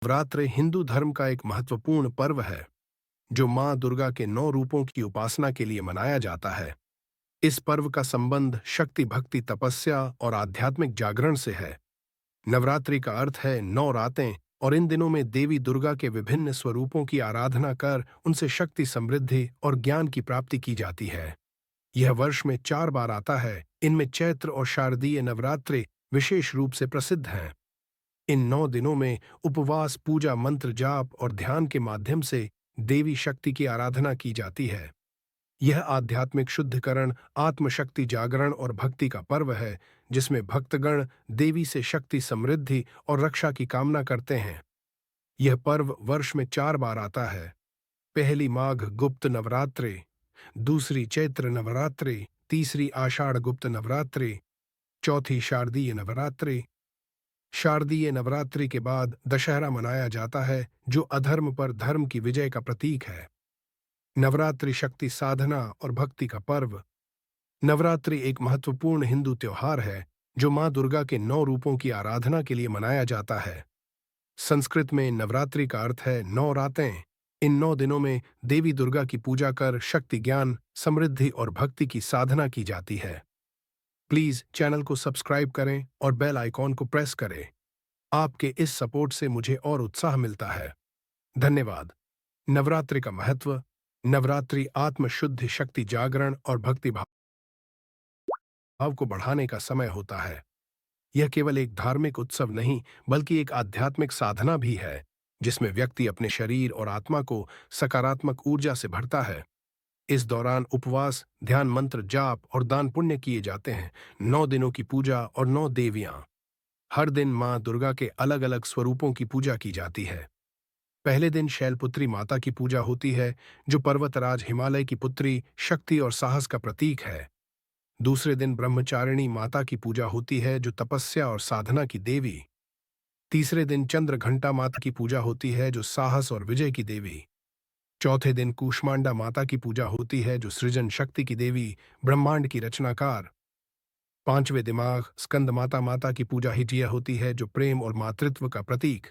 नवरात्र हिंदू धर्म का एक महत्वपूर्ण पर्व है जो मां दुर्गा के 9 रूपों की उपासना के लिए मनाया जाता है। इस पर्व का संबंध शक्ति, भक्ति, तपस्या और आध्यात्मिक जागरण से है। नवरात्रि का अर्थ है 9 रातें, और इन दिनों में देवी दुर्गा के विभिन्न स्वरूपों की आराधना कर उनसे शक्ति, समृद्धि और ज्ञान की प्राप्ति की जाती है। यह वर्ष में 4 बार आता है। इनमें चैत्र और शारदीय नवरात्रि विशेष रूप से प्रसिद्ध हैं। इन 9 दिनों में उपवास, पूजा, मंत्र जाप और ध्यान के माध्यम से देवी शक्ति की आराधना की जाती है। यह आध्यात्मिक शुद्धिकरण, आत्मशक्ति जागरण और भक्ति का पर्व है, जिसमें भक्तगण देवी से शक्ति, समृद्धि और रक्षा की कामना करते हैं। यह पर्व वर्ष में 4 बार आता है। पहली माघ गुप्त नवरात्रि, दूसरी चैत्र नवरात्रि, तीसरी आषाढ़ गुप्त नवरात्रि, चौथी शारदीय नवरात्रि। शारदीय नवरात्रि के बाद दशहरा मनाया जाता है, जो अधर्म पर धर्म की विजय का प्रतीक है। नवरात्रि शक्ति, साधना और भक्ति का पर्व। नवरात्रि एक महत्वपूर्ण हिंदू त्योहार है जो मां दुर्गा के 9 रूपों की आराधना के लिए मनाया जाता है। संस्कृत में नवरात्रि का अर्थ है 9 रातें। इन 9 दिनों में देवी दुर्गा की पूजा कर शक्ति, ज्ञान, समृद्धि और भक्ति की साधना की जाती है। प्लीज चैनल को सब्सक्राइब करें और बेल आइकॉन को प्रेस करें। आपके इस सपोर्ट से मुझे और उत्साह मिलता है। धन्यवाद। नवरात्रि का महत्व। नवरात्रि आत्मशुद्धि, शक्ति जागरण और भक्ति भाव को बढ़ाने का समय होता है। यह केवल एक धार्मिक उत्सव नहीं, बल्कि एक आध्यात्मिक साधना भी है, जिसमें व्यक्ति अपने शरीर और आत्मा को सकारात्मक ऊर्जा से भरता है। इस दौरान उपवास, ध्यान, मंत्र जाप और दान पुण्य किए जाते हैं। 9 दिनों की पूजा और 9 देवियां। हर दिन मां दुर्गा के अलग अलग स्वरूपों की पूजा की जाती है। पहले दिन शैलपुत्री माता की पूजा होती है, जो पर्वतराज हिमालय की पुत्री, शक्ति और साहस का प्रतीक है। दूसरे दिन ब्रह्मचारिणी माता की पूजा होती है, जो तपस्या और साधना की देवी। तीसरे दिन चंद्रघंटा माता की पूजा होती है, जो साहस और विजय की देवी। चौथे दिन कूष्मांडा माता की पूजा होती है, जो सृजन शक्ति की देवी, ब्रह्मांड की रचनाकार। पांचवें दिमाग स्कंद माता माता की पूजा हिजिया होती है, जो प्रेम और मातृत्व का प्रतीक।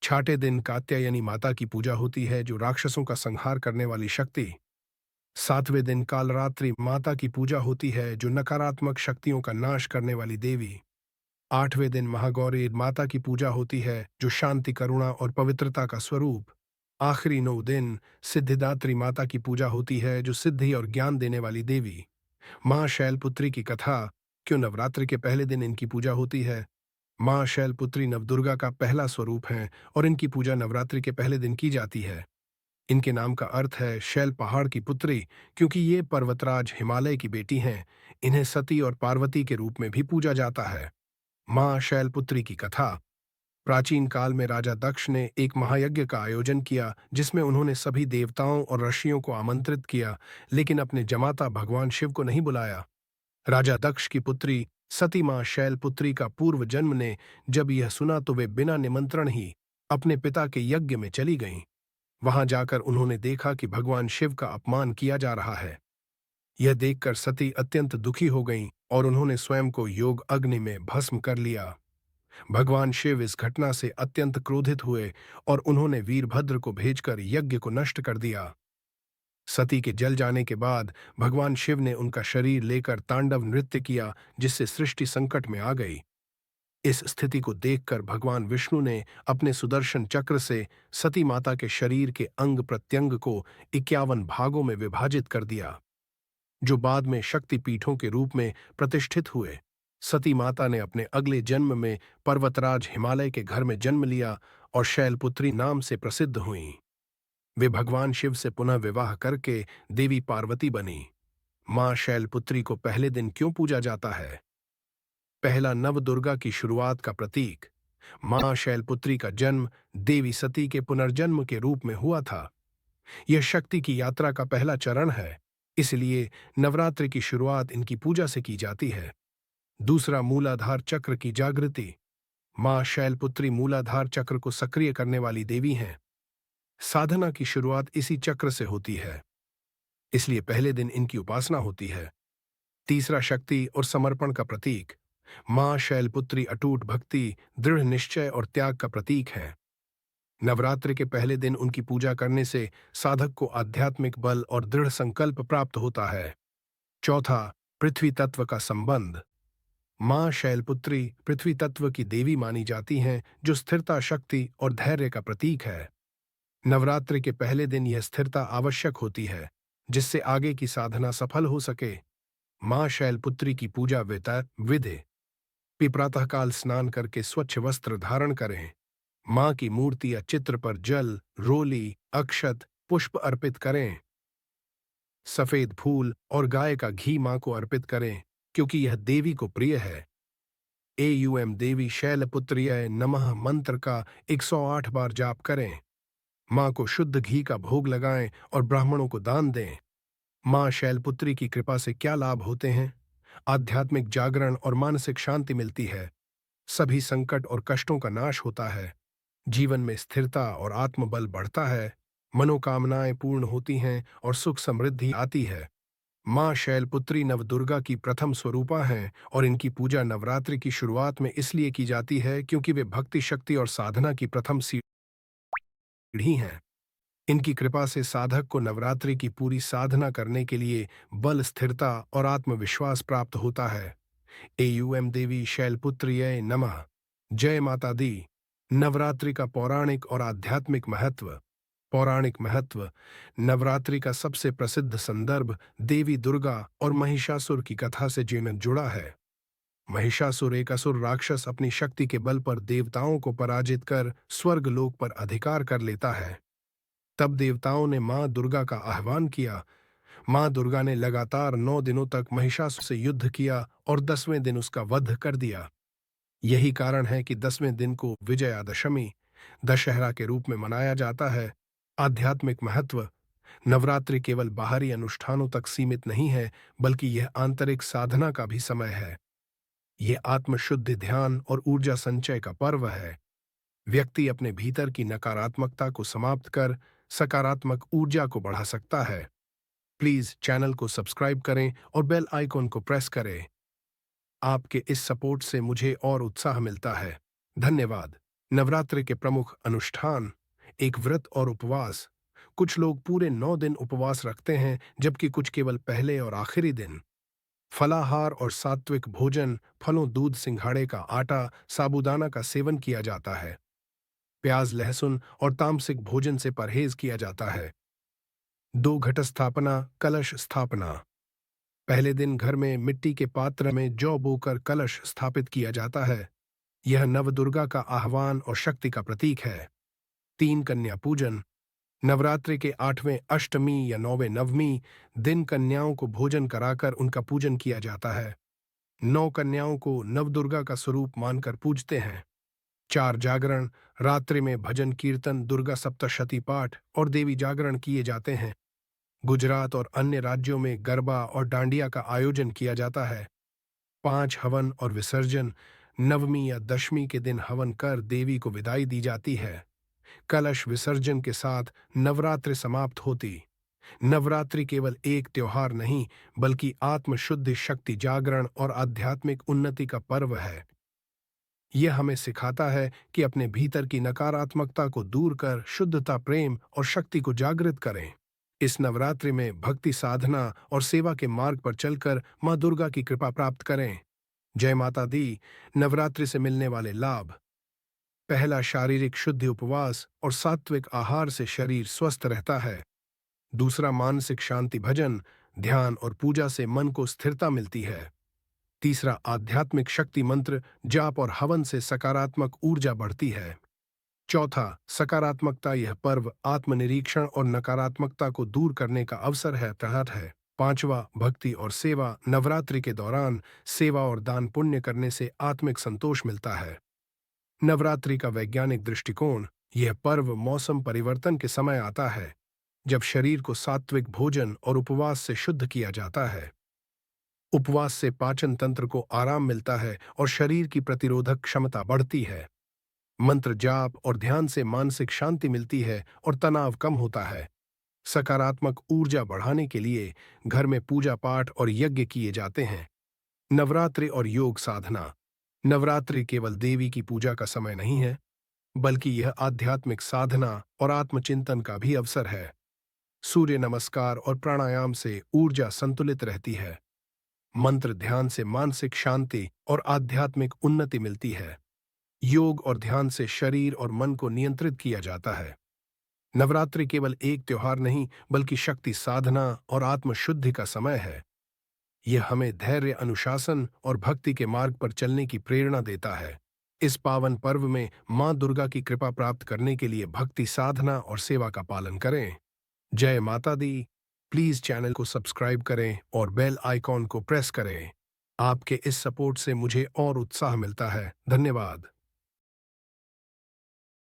छठे दिन कात्यायनी माता की पूजा होती है, जो राक्षसों का संहार करने वाली शक्ति। सातवें दिन कालरात्रि माता की पूजा होती है, जो नकारात्मक शक्तियों का नाश करने वाली देवी। आठवें दिन महागौरी माता की पूजा होती है, जो शांति, करुणा और पवित्रता का स्वरूप। आखिरी 9 दिन सिद्धिदात्री माता की पूजा होती है, जो सिद्धि और ज्ञान देने वाली देवी। मां शैलपुत्री की कथा। क्यों नवरात्रि के पहले दिन इनकी पूजा होती है? मां शैलपुत्री नवदुर्गा का पहला स्वरूप हैं और इनकी पूजा नवरात्रि के पहले दिन की जाती है। इनके नाम का अर्थ है शैल, पहाड़ की पुत्री, क्योंकि ये पर्वतराज हिमालय की बेटी हैं। इन्हें सती और पार्वती के रूप में भी पूजा जाता है। मां शैलपुत्री की कथा। प्राचीन काल में राजा दक्ष ने एक महायज्ञ का आयोजन किया, जिसमें उन्होंने सभी देवताओं और ऋषियों को आमंत्रित किया, लेकिन अपने जमाता भगवान शिव को नहीं बुलाया। राजा दक्ष की पुत्री सती मां शैलपुत्री का पूर्व जन्म ने जब यह सुना तो वे बिना निमंत्रण ही अपने पिता के यज्ञ में चली गईं। वहां जाकर उन्होंने देखा कि भगवान शिव का अपमान किया जा रहा है। यह देखकर सती अत्यंत दुखी हो गईं और उन्होंने स्वयं को योग अग्नि में भस्म कर लिया। भगवान शिव इस घटना से अत्यंत क्रोधित हुए और उन्होंने वीरभद्र को भेजकर यज्ञ को नष्ट कर दिया। सती के जल जाने के बाद भगवान शिव ने उनका शरीर लेकर तांडव नृत्य किया, जिससे सृष्टि संकट में आ गई। इस स्थिति को देखकर भगवान विष्णु ने अपने सुदर्शन चक्र से सती माता के शरीर के अंग प्रत्यंग को 51 भागों में विभाजित कर दिया, जो बाद में शक्ति पीठों के रूप में प्रतिष्ठित हुए। सती माता ने अपने अगले जन्म में पर्वतराज हिमालय के घर में जन्म लिया और शैलपुत्री नाम से प्रसिद्ध हुईं। वे भगवान शिव से पुनः विवाह करके देवी पार्वती बनी। मां शैलपुत्री को पहले दिन क्यों पूजा जाता है? पहला, नवदुर्गा की शुरुआत का प्रतीक। मां शैलपुत्री का जन्म देवी सती के पुनर्जन्म के रूप में हुआ था। यह शक्ति की यात्रा का पहला चरण है, इसलिए नवरात्रि की शुरुआत इनकी पूजा से की जाती है। दूसरा, मूलाधार चक्र की जागृति। मां शैलपुत्री मूलाधार चक्र को सक्रिय करने वाली देवी हैं। साधना की शुरुआत इसी चक्र से होती है, इसलिए पहले दिन इनकी उपासना होती है। तीसरा, शक्ति और समर्पण का प्रतीक। मां शैलपुत्री अटूट भक्ति, दृढ़ निश्चय और त्याग का प्रतीक है। नवरात्रि के पहले दिन उनकी पूजा करने से साधक को आध्यात्मिक बल और दृढ़ संकल्प प्राप्त होता है। चौथा, पृथ्वी तत्व का संबंध। मां शैलपुत्री पृथ्वी तत्व की देवी मानी जाती हैं, जो स्थिरता, शक्ति और धैर्य का प्रतीक है। नवरात्रि के पहले दिन यह स्थिरता आवश्यक होती है, जिससे आगे की साधना सफल हो सके। मां शैलपुत्री की पूजा विधि। प्रातःकाल स्नान करके स्वच्छ वस्त्र धारण करें। मां की मूर्ति या चित्र पर जल, रोली, अक्षत, पुष्प अर्पित करें। सफेद फूल और गाय का घी मां को अर्पित करें, क्योंकि यह देवी को प्रिय है। देवी शैलपुत्र्यै नमः मंत्र का 108 बार जाप करें। मां को शुद्ध घी का भोग लगाएं और ब्राह्मणों को दान दें। मां शैलपुत्री की कृपा से क्या लाभ होते हैं? आध्यात्मिक जागरण और मानसिक शांति मिलती है। सभी संकट और कष्टों का नाश होता है। जीवन में स्थिरता और आत्मबल बढ़ता है। मनोकामनाएं पूर्ण होती हैं और सुख समृद्धि आती है। मां शैलपुत्री नवदुर्गा की प्रथम स्वरूपा हैं और इनकी पूजा नवरात्रि की शुरुआत में इसलिए की जाती है क्योंकि वे भक्ति, शक्ति और साधना की प्रथम सीढ़ी हैं। इनकी कृपा से साधक को नवरात्रि की पूरी साधना करने के लिए बल, स्थिरता और आत्मविश्वास प्राप्त होता है। देवी शैलपुत्र्यै नमः। जय माता दी। नवरात्रि का पौराणिक और आध्यात्मिक महत्व। पौराणिक महत्व। नवरात्रि का सबसे प्रसिद्ध संदर्भ देवी दुर्गा और महिषासुर की कथा से जुड़ा है। महिषासुर एक असुर राक्षस अपनी शक्ति के बल पर देवताओं को पराजित कर स्वर्ग लोक पर अधिकार कर लेता है। तब देवताओं ने मां दुर्गा का आह्वान किया। मां दुर्गा ने लगातार 9 दिनों तक महिषासुर से युद्ध किया और 10वें दिन उसका वध कर दिया। यही कारण है कि 10वें दिन को विजयादशमी, दशहरा के रूप में मनाया जाता है। आध्यात्मिक महत्व। नवरात्रि केवल बाहरी अनुष्ठानों तक सीमित नहीं है, बल्कि यह आंतरिक साधना का भी समय है। यह आत्मशुद्धि, ध्यान और ऊर्जा संचय का पर्व है। व्यक्ति अपने भीतर की नकारात्मकता को समाप्त कर सकारात्मक ऊर्जा को बढ़ा सकता है। प्लीज चैनल को सब्सक्राइब करें और बेल आइकॉन को प्रेस करें। आपके इस सपोर्ट से मुझे और उत्साह मिलता है। धन्यवाद। नवरात्रि के प्रमुख अनुष्ठान। एक, व्रत और उपवास। कुछ लोग पूरे 9 दिन उपवास रखते हैं, जबकि कुछ केवल पहले और आखिरी दिन। फलाहार और सात्विक भोजन। फलों, दूध, सिंघाड़े का आटा, साबूदाना का सेवन किया जाता है। प्याज, लहसुन और तामसिक भोजन से परहेज किया जाता है। 2, घट स्थापना, कलश स्थापना। पहले दिन घर में मिट्टी के पात्र में जौ बोकर कलश स्थापित किया जाता है। यह नवदुर्गा का आह्वान और शक्ति का प्रतीक है। 3, कन्या पूजन। नवरात्रि के 8वें, अष्टमी या 9वें, नवमी दिन कन्याओं को भोजन कराकर उनका पूजन किया जाता है। 9 कन्याओं को नवदुर्गा का स्वरूप मानकर पूजते हैं। 4, जागरण। रात्रि में भजन, कीर्तन, दुर्गा सप्तशती पाठ और देवी जागरण किए जाते हैं। गुजरात और अन्य राज्यों में गरबा और डांडिया का आयोजन किया जाता है। 5, हवन और विसर्जन। नवमी या दशमी के दिन हवन कर देवी को विदाई दी जाती है। कलश विसर्जन के साथ नवरात्रि समाप्त होती। नवरात्रि केवल एक त्योहार नहीं, बल्कि आत्मशुद्धि, शक्ति जागरण और आध्यात्मिक उन्नति का पर्व है। यह हमें सिखाता है कि अपने भीतर की नकारात्मकता को दूर कर शुद्धता, प्रेम और शक्ति को जागृत करें। इस नवरात्रि में भक्ति, साधना और सेवा के मार्ग पर चलकर मां दुर्गा की कृपा प्राप्त करें। जय माता दी। नवरात्रि से मिलने वाले लाभ। पहला, शारीरिक शुद्धि, उपवास और सात्विक आहार से शरीर स्वस्थ रहता है। दूसरा, मानसिक शांति, भजन, ध्यान और पूजा से मन को स्थिरता मिलती है। तीसरा, आध्यात्मिक शक्ति, मंत्र, जाप और हवन से सकारात्मक ऊर्जा बढ़ती है। चौथा, सकारात्मकता। यह पर्व आत्मनिरीक्षण और नकारात्मकता को दूर करने का अवसर है। पांचवा, भक्ति और सेवा। नवरात्रि के दौरान सेवा और दान पुण्य करने से आत्मिक संतोष मिलता है। नवरात्रि का वैज्ञानिक दृष्टिकोण। यह पर्व मौसम परिवर्तन के समय आता है, जब शरीर को सात्विक भोजन और उपवास से शुद्ध किया जाता है। उपवास से पाचन तंत्र को आराम मिलता है और शरीर की प्रतिरोधक क्षमता बढ़ती है। मंत्र, जाप और ध्यान से मानसिक शांति मिलती है और तनाव कम होता है। सकारात्मक ऊर्जा बढ़ाने के लिए घर में पूजा पाठ और यज्ञ किए जाते हैं। नवरात्रि और योग साधना। नवरात्रि केवल देवी की पूजा का समय नहीं है, बल्कि यह आध्यात्मिक साधना और आत्मचिंतन का भी अवसर है। सूर्य नमस्कार और प्राणायाम से ऊर्जा संतुलित रहती है। मंत्र ध्यान से मानसिक शांति और आध्यात्मिक उन्नति मिलती है। योग और ध्यान से शरीर और मन को नियंत्रित किया जाता है। नवरात्रि केवल एक त्योहार नहीं, बल्कि शक्ति साधना और आत्मशुद्धि का समय है। यह हमें धैर्य, अनुशासन और भक्ति के मार्ग पर चलने की प्रेरणा देता है। इस पावन पर्व में मां दुर्गा की कृपा प्राप्त करने के लिए भक्ति साधना और सेवा का पालन करें। जय माता दी। प्लीज चैनल को सब्सक्राइब करें और बेल आइकॉन को प्रेस करें। आपके इस सपोर्ट से मुझे और उत्साह मिलता है। धन्यवाद।